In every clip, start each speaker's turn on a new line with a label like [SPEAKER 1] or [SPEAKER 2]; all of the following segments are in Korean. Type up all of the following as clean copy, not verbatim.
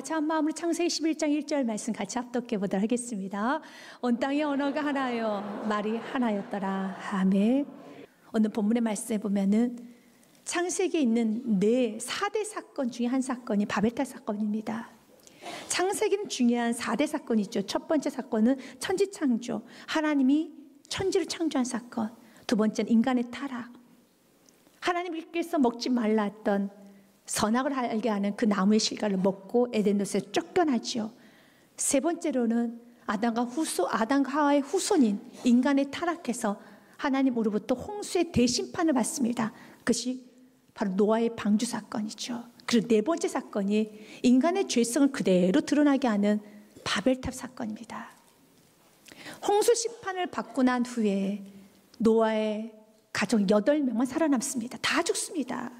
[SPEAKER 1] 같이 한 마음으로 창세기 11장 1절 말씀 같이 합독해 보도록 하겠습니다. 온 땅의 언어가 하나요, 말이 하나였더라. 아멘. 오늘 본문의 말씀에 보면은 창세기에 있는 4대 사건 중에 한 사건이 바벨탑 사건입니다. 창세기는 중요한 4대 사건이 있죠. 첫 번째 사건은 천지창조, 하나님이 천지를 창조한 사건. 두 번째는 인간의 타락, 하나님께서 먹지 말라 했던 선악을 알게 하는 그 나무의 실과를 먹고 에덴에서 쫓겨나죠. 세 번째로는 아담과 하와의 후손인 인간의 타락해서 하나님으로부터 홍수의 대심판을 받습니다. 그것이 바로 노아의 방주 사건이죠. 그리고 네 번째 사건이 인간의 죄성을 그대로 드러나게 하는 바벨탑 사건입니다. 홍수 심판을 받고 난 후에 노아의 가족 8명만 살아남습니다. 다 죽습니다.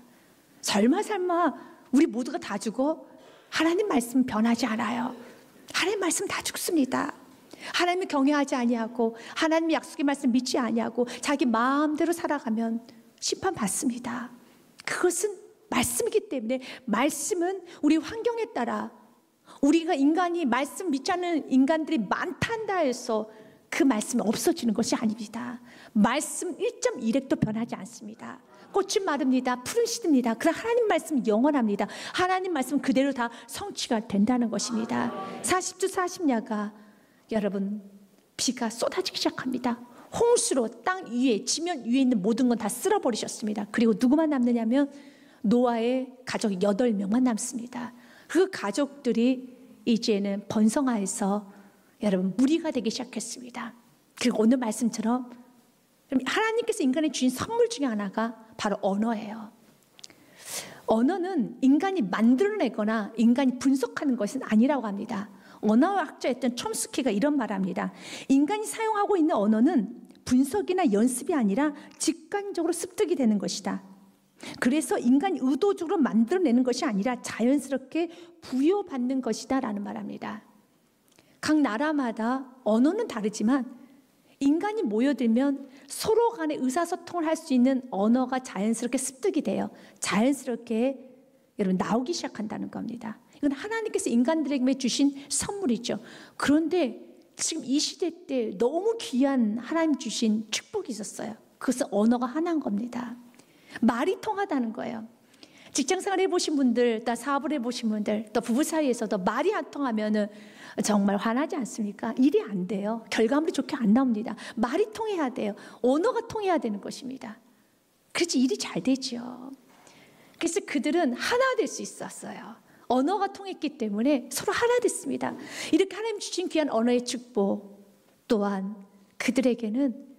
[SPEAKER 1] 설마 우리 모두가 다 죽어? 하나님 말씀 변하지 않아요. 하나님 말씀 다 죽습니다. 하나님을 경외하지 아니하고 하나님 약속의 말씀 믿지 아니하고 자기 마음대로 살아가면 심판받습니다. 그것은 말씀이기 때문에, 말씀은 우리 환경에 따라, 우리가 인간이 말씀 믿지 않는 인간들이 많단다 해서 그 말씀이 없어지는 것이 아닙니다. 말씀 1.1핵도 변하지 않습니다. 꽃은 마릅니다. 푸른 시듭니다. 그러나 하나님 말씀은 영원합니다. 하나님 말씀 그대로 다 성취가 된다는 것입니다. 40주 40야가 여러분 비가 쏟아지기 시작합니다. 홍수로 땅 위에, 지면 위에 있는 모든 건 다 쓸어버리셨습니다. 그리고 누구만 남느냐면 노아의 가족 8명만 남습니다. 그 가족들이 이제는 번성하여서 여러분 무리가 되기 시작했습니다. 그리고 오늘 말씀처럼 하나님께서 인간에 주신 선물 중에 하나가 바로 언어예요. 언어는 인간이 만들어내거나 인간이 분석하는 것은 아니라고 합니다. 언어학자였던 촘스키가 이런 말을 합니다. 인간이 사용하고 있는 언어는 분석이나 연습이 아니라 직관적으로 습득이 되는 것이다. 그래서 인간이 의도적으로 만들어내는 것이 아니라 자연스럽게 부여받는 것이다 라는 말합니다. 각 나라마다 언어는 다르지만 인간이 모여들면 서로 간에 의사소통을 할 수 있는 언어가 자연스럽게 습득이 돼요. 자연스럽게 여러분 나오기 시작한다는 겁니다. 이건 하나님께서 인간들에게 주신 선물이죠. 그런데 지금 이 시대 때 너무 귀한 하나님 주신 축복이 있었어요. 그것은 언어가 하나인 겁니다. 말이 통하다는 거예요. 직장생활 해보신 분들, 또 사업을 해보신 분들, 또 부부 사이에서도 말이 안 통하면은 정말 화나지 않습니까? 일이 안 돼요. 결과물이 좋게 안 나옵니다. 말이 통해야 돼요. 언어가 통해야 되는 것입니다. 그래서 일이 잘 되죠. 그래서 그들은 하나 될 수 있었어요. 언어가 통했기 때문에 서로 하나 됐습니다. 이렇게 하나님 주신 귀한 언어의 축복 또한 그들에게는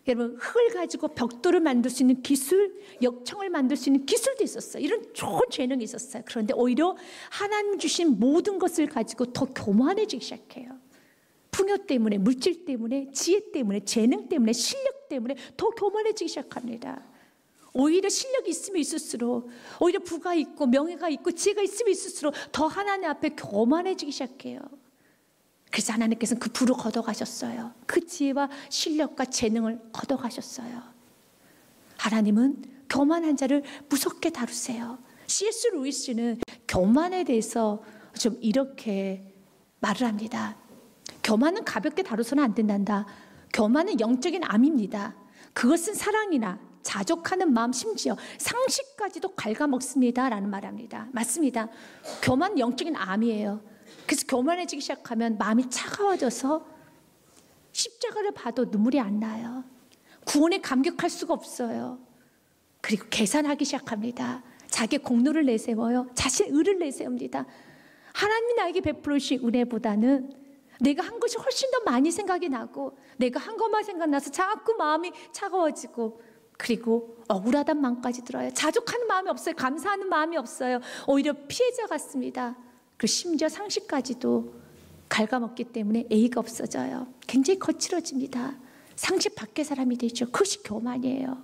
[SPEAKER 1] 여러분 흙을 가지고 벽돌을 만들 수 있는 기술, 역청을 만들 수 있는 기술도 있었어요. 이런 좋은 재능이 있었어요. 그런데 오히려 하나님 주신 모든 것을 가지고 더 교만해지기 시작해요. 풍요 때문에, 물질 때문에, 지혜 때문에, 재능 때문에, 실력 때문에 더 교만해지기 시작합니다. 오히려 실력이 있으면 있을수록, 오히려 부가 있고 명예가 있고 지혜가 있으면 있을수록 더 하나님 앞에 교만해지기 시작해요. 그래서 하나님께서는 그 부를 걷어가셨어요. 그 지혜와 실력과 재능을 걷어가셨어요. 하나님은 교만한 자를 무섭게 다루세요. C.S. 루이스는 교만에 대해서 좀 이렇게 말을 합니다. 교만은 가볍게 다루서는 안 된단다. 교만은 영적인 암입니다. 그것은 사랑이나 자족하는 마음, 심지어 상식까지도 갉아먹습니다 라는 말합니다. 맞습니다. 교만은 영적인 암이에요. 그래서 교만해지기 시작하면 마음이 차가워져서 십자가를 봐도 눈물이 안 나요. 구원에 감격할 수가 없어요. 그리고 계산하기 시작합니다. 자기의 공로를 내세워요. 자신의 의를 내세웁니다. 하나님이 나에게 베풀으신 은혜보다는 내가 한 것이 훨씬 더 많이 생각이 나고 내가 한 것만 생각나서 자꾸 마음이 차가워지고 그리고 억울하다는 마음까지 들어요. 자족하는 마음이 없어요. 감사하는 마음이 없어요. 오히려 피해자 같습니다. 그리고 심지어 상식까지도 갉아먹기 때문에 A가 없어져요. 굉장히 거칠어집니다. 상식 밖의 사람이 되죠. 그것이 교만이에요.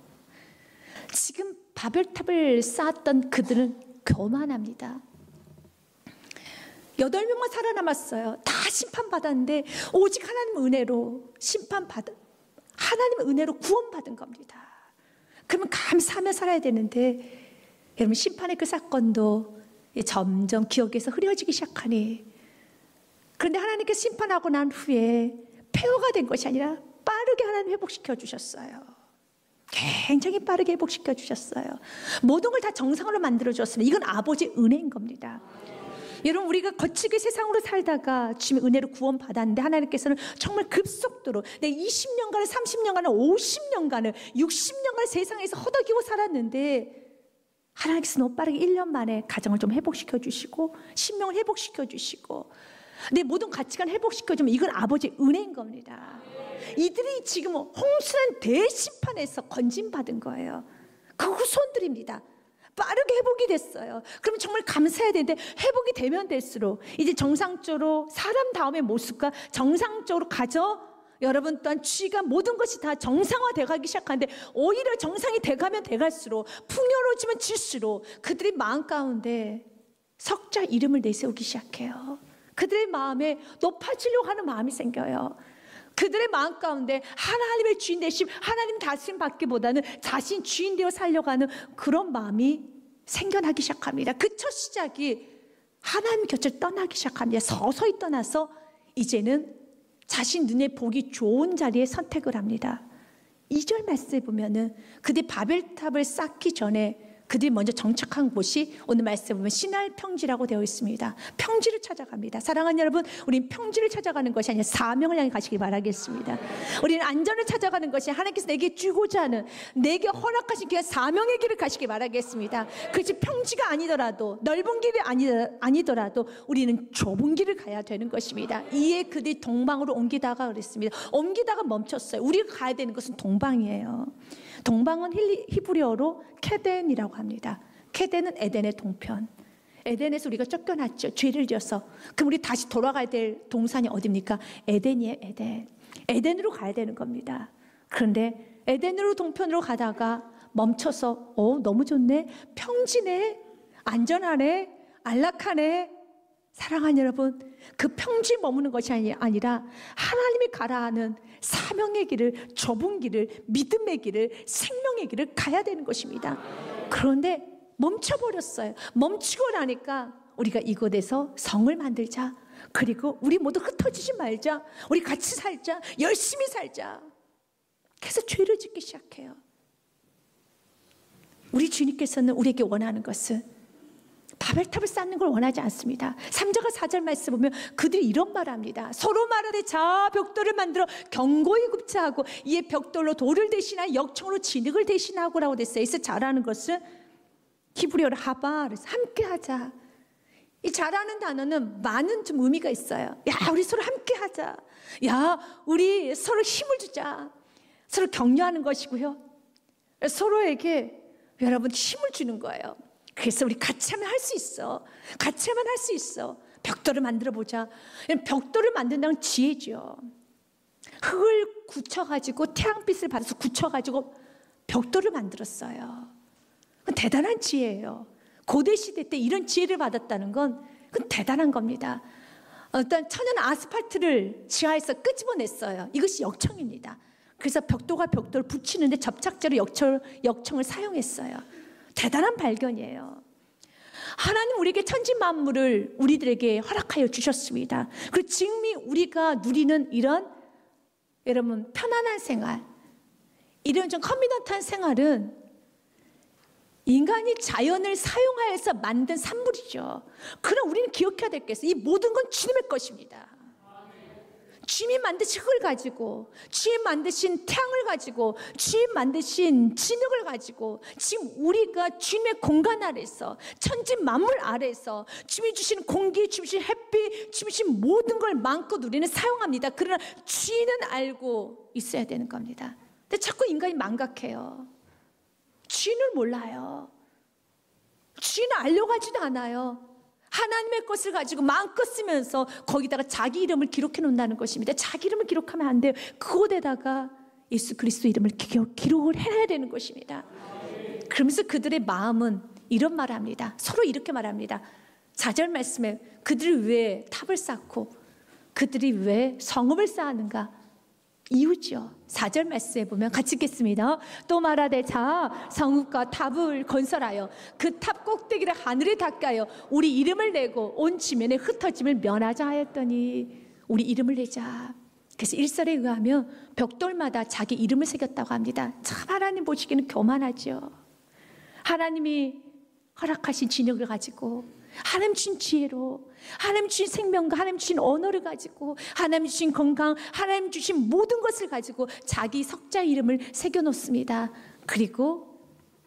[SPEAKER 1] 지금 바벨탑을 쌓았던 그들은 교만합니다. 8명만 살아남았어요. 다 심판받았는데 오직 하나님의 은혜로 하나님의 은혜로 구원받은 겁니다. 그러면 감사하며 살아야 되는데 여러분 심판의 그 사건도 점점 기억에서 흐려지기 시작하니, 그런데 하나님께서 심판하고 난 후에 폐허가 된 것이 아니라 빠르게 하나님 회복시켜 주셨어요. 굉장히 빠르게 회복시켜 주셨어요. 모든 걸 다 정상으로 만들어 주셨습니다. 이건 아버지의 은혜인 겁니다. 여러분, 우리가 거칠게 세상으로 살다가 주님의 은혜로 구원받았는데 하나님께서는 정말 급속도로 내 20년간을 30년간을 50년간을 60년간을 세상에서 허덕이고 살았는데, 하나님께서 너무 빠르게 1년 만에 가정을 좀 회복시켜 주시고 신명을 회복시켜 주시고 내 모든 가치관을 회복시켜 주면 이건 아버지의 은혜인 겁니다. 이들이 지금 홍수란 대심판에서 건진받은 거예요. 그 후손들입니다. 빠르게 회복이 됐어요. 그럼 정말 감사해야 되는데, 회복이 되면 될수록 이제 정상적으로 사람다움의 모습과 정상적으로 여러분 또한 쥐가 모든 것이 다 정상화되어 가기 시작하는데, 오히려 정상이 돼가면 돼갈수록 풍요로워지면 질수록 그들의 마음 가운데 석자 이름을 내세우기 시작해요. 그들의 마음에 높아지려고 하는 마음이 생겨요. 그들의 마음 가운데 하나님의 주인 되심, 하나님 다스림 받기보다는 자신 주인 되어 살려고 하는 그런 마음이 생겨나기 시작합니다. 그 첫 시작이 하나님 곁을 떠나기 시작합니다. 서서히 떠나서 이제는 자신 눈에 보기 좋은 자리에 선택을 합니다. 2절 말씀에 보면은 그들이 바벨탑을 쌓기 전에 그들이 먼저 정착한 곳이 오늘 말씀에 보면 시날 평지라고 되어 있습니다. 평지를 찾아갑니다. 사랑하는 여러분, 우리는 평지를 찾아가는 것이 아니라 사명을 향해 가시길 바라겠습니다. 우리는 안전을 찾아가는 것이 하나님께서 내게 주고자 하는, 내게 허락하신 그 사명의 길을 가시길 바라겠습니다. 그렇지 평지가 아니더라도, 넓은 길이 아니더라도 우리는 좁은 길을 가야 되는 것입니다. 이에 그들이 동방으로 옮기다가 그랬습니다. 옮기다가 멈췄어요. 우리가 가야 되는 것은 동방이에요. 동방은 히브리어로 케덴이라고 합니다. 케덴은 에덴의 동편. 에덴에서 우리가 쫓겨났죠. 죄를 지어서. 그럼 우리 다시 돌아가야 될 동산이 어디입니까? 에덴이에요. 에덴. 에덴으로 가야 되는 겁니다. 그런데 에덴으로 동편으로 가다가 멈춰서 너무 좋네, 평지네, 안전하네, 안락하네. 사랑하는 여러분, 그 평지에 머무는 것이 아니라 하나님이 가라 하는 사명의 길을, 좁은 길을, 믿음의 길을, 생명의 길을 가야 되는 것입니다. 그런데 멈춰버렸어요. 멈추고 나니까 우리가 이곳에서 성을 만들자, 그리고 우리 모두 흩어지지 말자, 우리 같이 살자, 열심히 살자. 그래서 죄를 짓기 시작해요. 우리 주님께서는 우리에게 원하는 것은 바벨탑을 쌓는 걸 원하지 않습니다. 3절과 4절 말씀 보면 그들이 이런 말을 합니다. 서로 말하되 자 벽돌을 만들어 견고히 굽자하고 이에 벽돌로 돌을 대신하여 역청으로 진흙을 대신하고라고 됐어요. 여기서 자라는 것은 히브리어로 하바, 함께하자. 이 자라는 단어는 많은 좀 의미가 있어요. 야, 우리 서로 함께하자. 야, 우리 서로 힘을 주자. 서로 격려하는 것이고요. 서로에게 여러분 힘을 주는 거예요. 그래서 우리 같이 하면 할 수 있어. 같이 하면 할 수 있어. 벽돌을 만들어 보자. 벽돌을 만든다는 지혜죠. 흙을 굳혀가지고 태양빛을 받아서 굳혀가지고 벽돌을 만들었어요. 그건 대단한 지혜예요. 고대 시대 때 이런 지혜를 받았다는 건 그건 대단한 겁니다. 어떤 천연 아스팔트를 지하에서 끄집어냈어요. 이것이 역청입니다. 그래서 벽돌과 벽돌을 붙이는데 접착제로 역청을 사용했어요. 대단한 발견이에요. 하나님 우리에게 천지 만물을 우리들에게 허락하여 주셨습니다. 그리고 지금 우리가 누리는 이런 여러분 편안한 생활, 이런 좀 컨비넌트한 생활은 인간이 자연을 사용하여서 만든 산물이죠. 그럼 우리는 기억해야 될 게 있어요. 이 모든 건 주님의 것입니다. 주님이 만드신 흙을 가지고, 주님 만드신 태양을 가지고, 주님 만드신 진흙을 가지고, 지금 우리가 주님의 공간 아래서, 천지 만물 아래서 주님이 주신 공기, 주신 햇빛, 주신 모든 걸 마음껏 우리는 사용합니다. 그러나 주인은 알고 있어야 되는 겁니다. 근데 자꾸 인간이 망각해요. 주인을 몰라요. 주인을 알려고 하지도 않아요. 하나님의 것을 가지고 마음껏 쓰면서 거기다가 자기 이름을 기록해 놓는다는 것입니다. 자기 이름을 기록하면 안 돼요. 그곳에다가 예수 그리스도 이름을 기록을 해야 되는 것입니다. 그러면서 그들의 마음은 이런 말을 합니다. 서로 이렇게 말합니다. 4절 말씀에 그들이 왜 탑을 쌓고 그들이 왜 성읍을 쌓았는가? 이유죠. 4절 말씀에 보면 같이 읽겠습니다. 또 말하되 자 성읍과 탑을 건설하여 그 탑 꼭대기를 하늘에 닿게 우리 이름을 내고 온 지면에 흩어짐을 면하자 하였더니 우리 이름을 내자. 그래서 일설에 의하면 벽돌마다 자기 이름을 새겼다고 합니다. 참 하나님 보시기에는 교만하죠. 하나님이 허락하신 진역을 가지고 하나님 주신 지혜로 하나님 주신 생명과 하나님 주신 언어를 가지고 하나님 주신 건강, 하나님 주신 모든 것을 가지고 자기 석자 이름을 새겨놓습니다. 그리고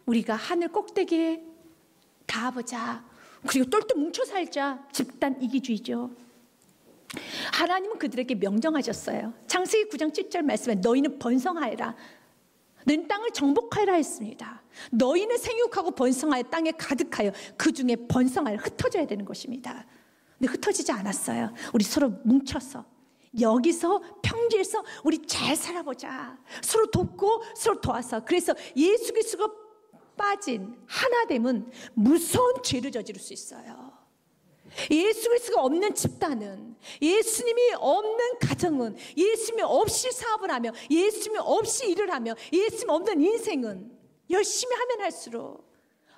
[SPEAKER 1] 우리가 하늘 꼭대기에 닿아보자. 그리고 똘똘 뭉쳐 살자. 집단 이기주의죠. 하나님은 그들에게 명령하셨어요. 창세기 9장 7절 말씀에 너희는 번성하여라. 너희는 땅을 정복하여라 했습니다. 너희는 생육하고 번성하여 땅에 가득하여 그 중에 번성하여 흩어져야 되는 것입니다. 근데 흩어지지 않았어요. 우리 서로 뭉쳐서 여기서 평지에서 우리 잘 살아보자. 서로 돕고 서로 도와서. 그래서 예수 그리스도가 빠진 하나됨은 무서운 죄를 저지를 수 있어요. 예수 그리스도가 없는 집단은, 예수님이 없는 가정은, 예수님이 없이 사업을 하며, 예수님이 없이 일을 하며, 예수님 없는 인생은 열심히 하면 할수록,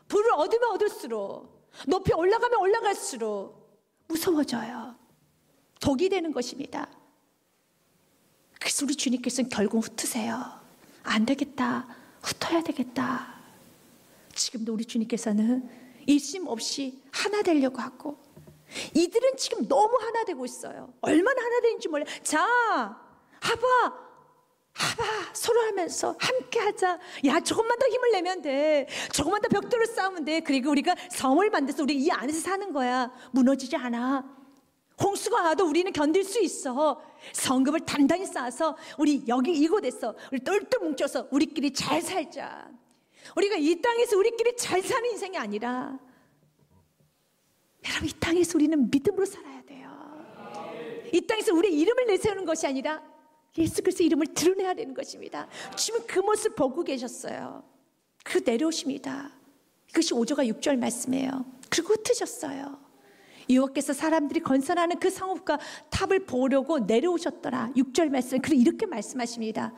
[SPEAKER 1] 불을 얻으면 얻을수록, 높이 올라가면 올라갈수록 무서워져요. 독이 되는 것입니다. 그래서 우리 주님께서는 결국 흩으세요. 안 되겠다, 흩어야 되겠다. 지금도 우리 주님께서는 일심 없이 하나 되려고 하고, 이들은 지금 너무 하나 되고 있어요. 얼마나 하나 되는지 몰라요. 자, 하봐 서로 하면서 함께 하자. 야, 조금만 더 힘을 내면 돼. 조금만 더 벽돌을 쌓으면 돼. 그리고 우리가 성을 만들어서 우리 이 안에서 사는 거야. 무너지지 않아. 홍수가 와도 우리는 견딜 수 있어. 성급을 단단히 쌓아서 우리 여기 이곳에서 우리 똘똘 뭉쳐서 우리끼리 잘 살자. 우리가 이 땅에서 우리끼리 잘 사는 인생이 아니라, 여러분, 이 땅에서 우리는 믿음으로 살아야 돼요. 이 땅에서 우리의 이름을 내세우는 것이 아니라 예수 그리스도의 이름을 드러내야 되는 것입니다. 주님은 그 모습을 보고 계셨어요. 그리고 내려오십니다. 이것이 5절과 6절 말씀이에요. 그리고 흩으셨어요. 여호와께서 사람들이 건설하는 그 성읍과 탑을 보려고 내려오셨더라. 6절 말씀. 그리고 이렇게 말씀하십니다.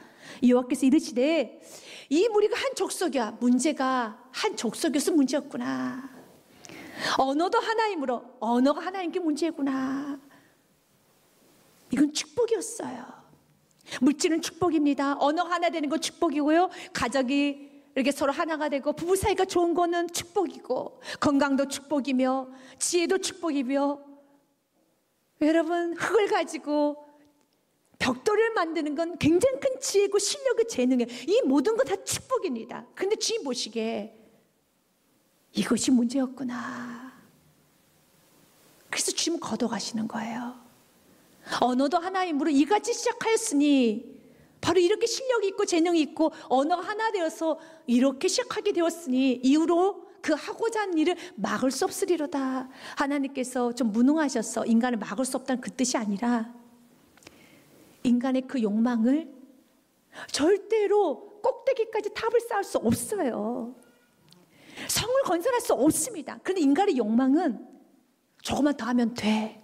[SPEAKER 1] 여호와께서 이르시되 이 무리가 한 족속이야. 문제가 한 족속이어서 문제였구나. 언어도 하나이므로 언어가 하나인 게 문제구나. 이건 축복이었어요. 물질은 축복입니다. 언어가 하나 되는 건 축복이고요. 가족이 이렇게 서로 하나가 되고 부부 사이가 좋은 거는 축복이고, 건강도 축복이며 지혜도 축복이며, 여러분, 흙을 가지고 벽돌을 만드는 건 굉장히 큰 지혜고 실력의 재능이에요. 이 모든 거 다 축복입니다. 그런데 주님 보시기에 이것이 문제였구나. 그래서 주님 걷어가시는 거예요. 언어도 하나이므로 이같이 시작하였으니, 바로 이렇게 실력이 있고 재능이 있고 언어가 하나 되어서 이렇게 시작하게 되었으니 이후로 그 하고자 하는 일을 막을 수 없으리로다. 하나님께서 좀 무능하셔서 인간을 막을 수 없다는 그 뜻이 아니라, 인간의 그 욕망을 절대로 꼭대기까지 탑을 쌓을 수 없어요. 성을 건설할 수 없습니다. 그런데 인간의 욕망은 조금만 더 하면 돼.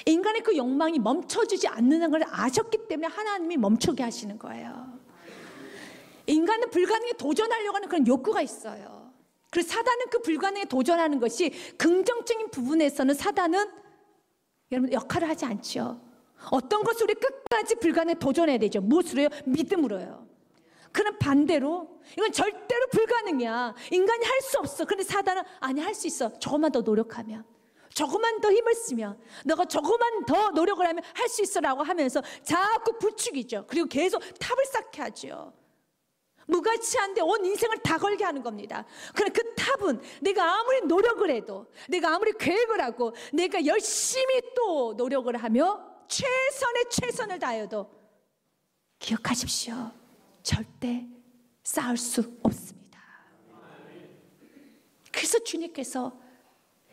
[SPEAKER 1] 인간의 그 욕망이 멈춰주지 않는 걸 아셨기 때문에 하나님이 멈추게 하시는 거예요. 인간은 불가능에 도전하려고 하는 그런 욕구가 있어요. 그래서 사단은 그 불가능에 도전하는 것이, 긍정적인 부분에서는 사단은 여러분 역할을 하지 않죠. 어떤 것을 우리 끝까지 불가능에 도전해야 되죠. 무엇으로요? 믿음으로요. 그럼 반대로 이건 절대로 불가능이야. 인간이 할 수 없어. 그런데 사단은 아니, 할 수 있어. 조금만 더 노력하면, 조금만 더 힘을 쓰면, 너가 조금만 더 노력을 하면 할 수 있어라고 하면서 자꾸 부추기죠. 그리고 계속 탑을 쌓게 하죠. 무가치한데 온 인생을 다 걸게 하는 겁니다. 그러나 그 탑은 내가 아무리 노력을 해도, 내가 아무리 계획을 하고, 내가 열심히 또 노력을 하며 최선의 최선을 다해도, 기억하십시오. 절대 쌓을 수 없습니다. 그래서 주님께서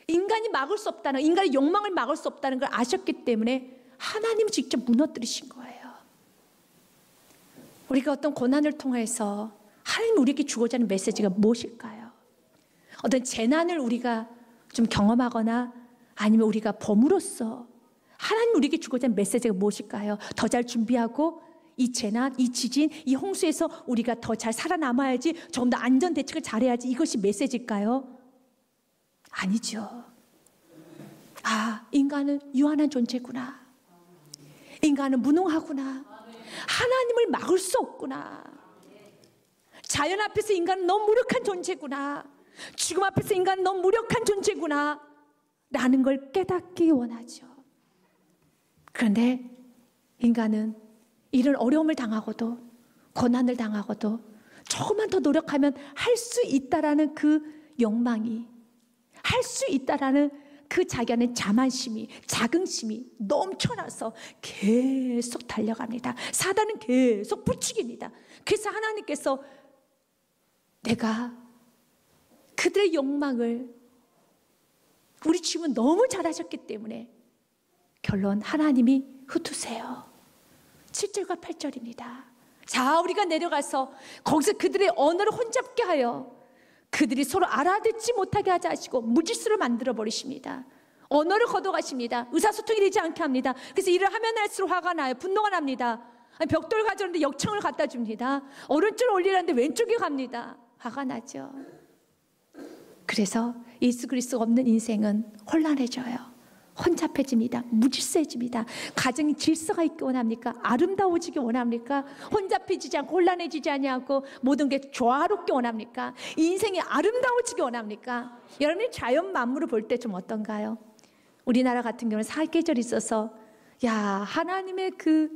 [SPEAKER 1] 인간이 막을 수 없다는, 인간의 욕망을 막을 수 없다는 걸 아셨기 때문에 하나님이 직접 무너뜨리신 거예요. 우리가 어떤 고난을 통해서 하나님이 우리에게 주고자 하는 메시지가 무엇일까요? 어떤 재난을 우리가 좀 경험하거나 아니면 우리가 범으로써 하나님이 우리에게 주고자 하는 메시지가 무엇일까요? 더 잘 준비하고 이 재난, 이 지진, 이 홍수에서 우리가 더 잘 살아남아야지, 좀 더 안전 대책을 잘해야지, 이것이 메시지일까요? 아니죠. 아, 인간은 유한한 존재구나. 인간은 무능하구나. 하나님을 막을 수 없구나. 자연 앞에서 인간은 너무 무력한 존재구나. 죽음 앞에서 인간은 너무 무력한 존재구나 라는 걸 깨닫기 원하죠. 그런데 인간은 이런 어려움을 당하고도, 고난을 당하고도 조금만 더 노력하면 할 수 있다라는 그 욕망이, 할 수 있다라는 그 자기 안에 자만심이, 자긍심이 넘쳐나서 계속 달려갑니다. 사단은 계속 부추깁니다. 그래서 하나님께서 내가 그들의 욕망을, 우리 주님은 너무 잘하셨기 때문에 결론 하나님이 흩으세요. 7절과 8절입니다. 자, 우리가 내려가서 거기서 그들의 언어를 혼잡게 하여 그들이 서로 알아듣지 못하게 하자 하시고 무질서를 만들어 버리십니다. 언어를 걷어가십니다. 의사소통이 되지 않게 합니다. 그래서 일을 하면 할수록 화가 나요. 분노가 납니다. 벽돌 가져오는데 역청을 갖다 줍니다. 오른쪽을 올리라는데 왼쪽에 갑니다. 화가 나죠. 그래서 예수 그리스도가 없는 인생은 혼란해져요. 혼잡해집니다. 무질서해집니다. 가정이 질서가 있기 원합니까? 아름다워지기 원합니까? 혼잡해지지 않고 혼란해지지 않고 모든 게 조화롭게 원합니까? 인생이 아름다워지기 원합니까? 여러분이 자연 만물을 볼 때 좀 어떤가요? 우리나라 같은 경우는 사계절이 있어서 야, 하나님의 그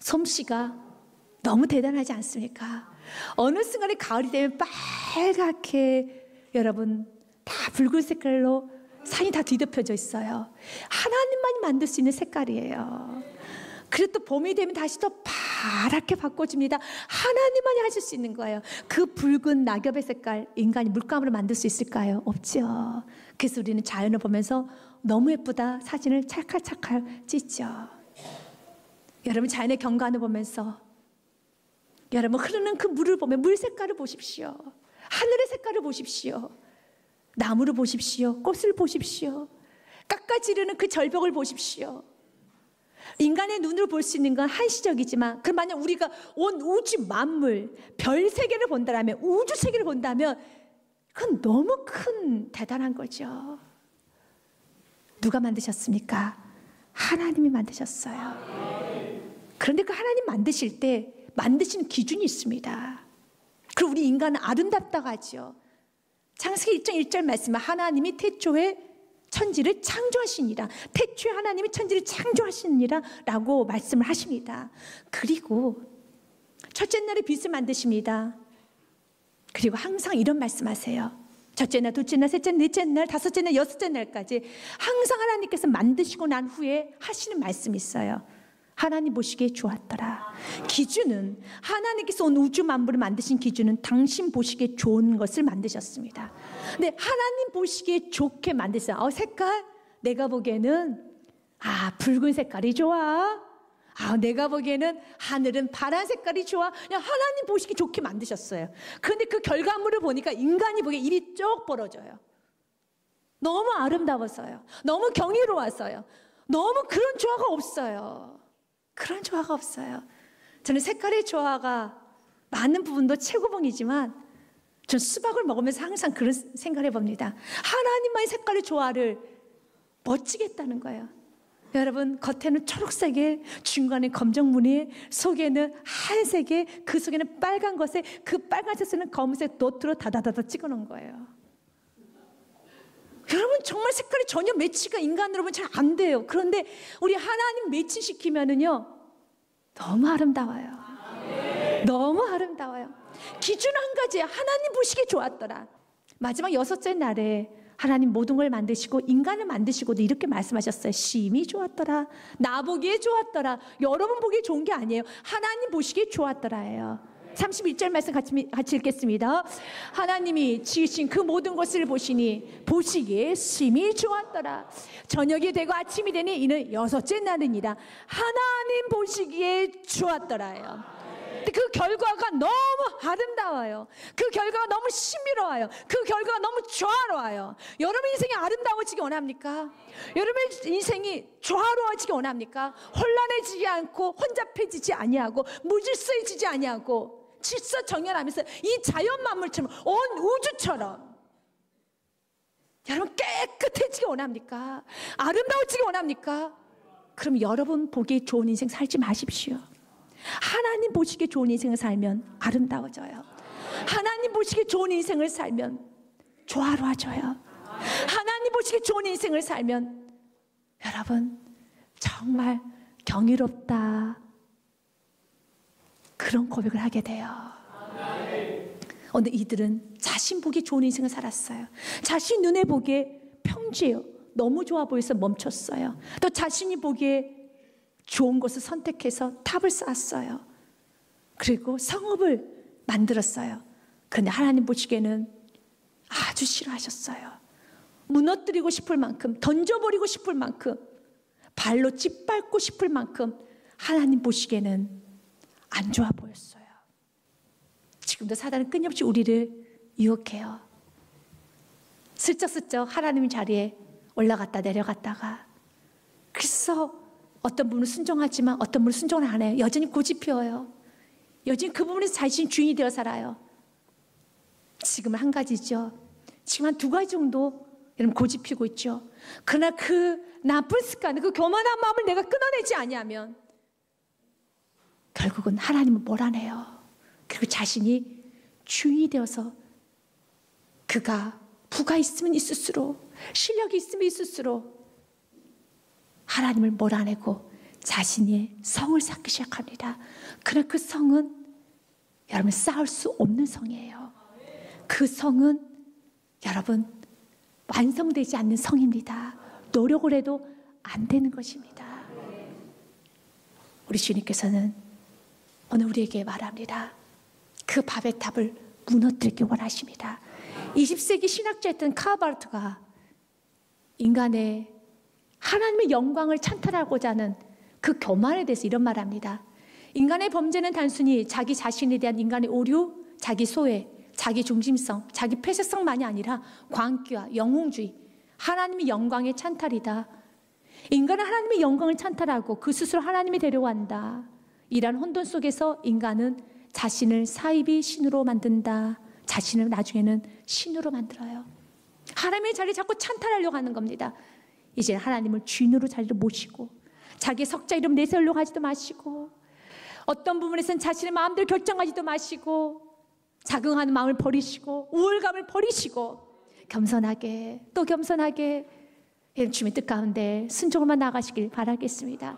[SPEAKER 1] 솜씨가 너무 대단하지 않습니까? 어느 순간에 가을이 되면 빨갛게 여러분 다 붉은 색깔로 산이 다 뒤덮여져 있어요. 하나님만이 만들 수 있는 색깔이에요. 그리고 또 봄이 되면 다시 또 파랗게 바꿔줍니다. 하나님만이 하실 수 있는 거예요. 그 붉은 낙엽의 색깔 인간이 물감으로 만들 수 있을까요? 없죠. 그래서 우리는 자연을 보면서 너무 예쁘다 사진을 찰칵찰칵 찍죠. 여러분 자연의 경관을 보면서 여러분 흐르는 그 물을 보면 물 색깔을 보십시오. 하늘의 색깔을 보십시오. 나무를 보십시오. 꽃을 보십시오. 깎아지르는 그 절벽을 보십시오. 인간의 눈으로 볼 수 있는 건 한시적이지만, 그럼 만약 우리가 온 우주 만물, 별 세계를 본다면, 우주 세계를 본다면 그건 너무 큰 대단한 거죠. 누가 만드셨습니까? 하나님이 만드셨어요. 그런데 그 하나님 만드실 때 만드시는 기준이 있습니다. 그리고 우리 인간은 아름답다고 하죠. 창세기 1장 1절 말씀은 하나님이 태초에 천지를 창조하시니라. 태초에 하나님이 천지를 창조하시니라 라고 말씀을 하십니다. 그리고 첫째 날에 빛을 만드십니다. 그리고 항상 이런 말씀하세요. 첫째 날, 둘째 날, 셋째 날, 넷째 날, 다섯째 날, 여섯째 날까지 항상 하나님께서 만드시고 난 후에 하시는 말씀이 있어요. 하나님 보시기에 좋았더라. 기준은 하나님께서 온 우주 만물을 만드신 기준은 당신 보시기에 좋은 것을 만드셨습니다. 근데 하나님 보시기에 좋게 만드셨어요. 색깔? 내가 보기에는 붉은 색깔이 좋아. 내가 보기에는 하늘은 파란 색깔이 좋아. 그냥 하나님 보시기 좋게 만드셨어요. 그런데 그 결과물을 보니까 인간이 보기에 입이 쭉 벌어져요. 너무 아름다워서요. 너무 경이로워서요. 너무 그런 조화가 없어요. 그런 조화가 없어요. 저는 색깔의 조화가 많은 부분도 최고봉이지만 전 수박을 먹으면서 항상 그런 생각을 해봅니다. 하나님만의 색깔의 조화를 멋지게 했다는 거예요. 여러분 겉에는 초록색에 중간에 검정무늬 속에는 하얀색에 그 속에는 빨간 것에 그 빨간색에는 검은색 도트로 다다다다 찍어놓은 거예요. 여러분 정말 색깔이 전혀 매치가 인간으로 보면 잘 안 돼요. 그런데 우리 하나님 매치시키면은요 너무 아름다워요. 너무 아름다워요. 기준 한 가지, 하나님 보시기에 좋았더라. 마지막 여섯째 날에 하나님 모든 걸 만드시고 인간을 만드시고도 이렇게 말씀하셨어요. 심히 좋았더라. 나 보기에 좋았더라. 여러분 보기에 좋은 게 아니에요. 하나님 보시기에 좋았더라예요. 31절 말씀 같이 읽겠습니다. 하나님이 지으신 그 모든 것을 보시니 보시기에 심히 좋았더라. 저녁이 되고 아침이 되니 이는 여섯째 날이니라. 하나님 보시기에 좋았더라요. 근데 그 결과가 너무 아름다워요. 그 결과가 너무 신비로워요. 그 결과가 너무 조화로워요. 여러분 인생이 아름다워지기 원합니까? 여러분 인생이 조화로워지기 원합니까? 혼란해지지 않고 혼잡해지지 아니하고 무질서해지지 아니하고 질서정연하면서 이 자연 만물처럼 온 우주처럼 여러분 깨끗해지기 원합니까? 아름다워지기 원합니까? 그럼 여러분 보기에 좋은 인생 살지 마십시오. 하나님 보시기에 좋은 인생을 살면 아름다워져요. 하나님 보시기에 좋은 인생을 살면 조화로워져요. 하나님 보시기에 좋은 인생을 살면 여러분 정말 경이롭다 그런 고백을 하게 돼요. 오늘 이들은 자신 보기 좋은 인생을 살았어요. 자신 눈에 보기에 평지예요. 너무 좋아 보여서 멈췄어요. 또 자신이 보기에 좋은 곳을 선택해서 탑을 쌓았어요. 그리고 성읍을 만들었어요. 그런데 하나님 보시기에는 아주 싫어하셨어요. 무너뜨리고 싶을 만큼, 던져버리고 싶을 만큼, 발로 짓밟고 싶을 만큼 하나님 보시기에는 안 좋아 보였어요. 지금도 사단은 끊임없이 우리를 유혹해요. 슬쩍슬쩍 하나님의 자리에 올라갔다 내려갔다가, 그래서 어떤 부분은 순종하지만 어떤 부분은 순종을 안 해요. 여전히 고집피워요. 여전히 그 부분에서 자신 주인이 되어 살아요. 지금은 한 가지죠. 지금 한 두 가지 정도 여러분 고집피고 있죠. 그러나 그 나쁜 습관, 그 교만한 마음을 내가 끊어내지 아니하면 결국은 하나님은 몰아내요. 그리고 자신이 주인이 되어서 그가 부가 있으면 있을수록, 실력이 있으면 있을수록 하나님을 몰아내고 자신의 성을 쌓기 시작합니다. 그러나 그 성은 여러분 쌓을 수 없는 성이에요. 그 성은 여러분 완성되지 않는 성입니다. 노력을 해도 안 되는 것입니다. 우리 주님께서는 오늘 우리에게 말합니다. 그 바벨 탑을 무너뜨리기 원하십니다. 20세기 신학자였던 카바르트가 인간의 하나님의 영광을 찬탈하고자 하는 그 교만에 대해서 이런 말을 합니다. 인간의 범죄는 단순히 자기 자신에 대한 인간의 오류, 자기 소외, 자기 중심성, 자기 폐쇄성만이 아니라 광기와 영웅주의, 하나님의 영광의 찬탈이다. 인간은 하나님의 영광을 찬탈하고 그 스스로 하나님이 되려고 한다. 이러한 혼돈 속에서 인간은 자신을 사이비 신으로 만든다. 자신을 나중에는 신으로 만들어요. 하나님의 자리를 자꾸 찬탈하려고 하는 겁니다. 이제 하나님을 주인으로 자리를 모시고 자기 석자 이름 내세우려고 하지도 마시고, 어떤 부분에서는 자신의 마음대로 결정하지도 마시고, 자긍하는 마음을 버리시고 우월감을 버리시고 겸손하게 또 겸손하게 주님의 뜻 가운데 순종으로만 나가시길 바라겠습니다.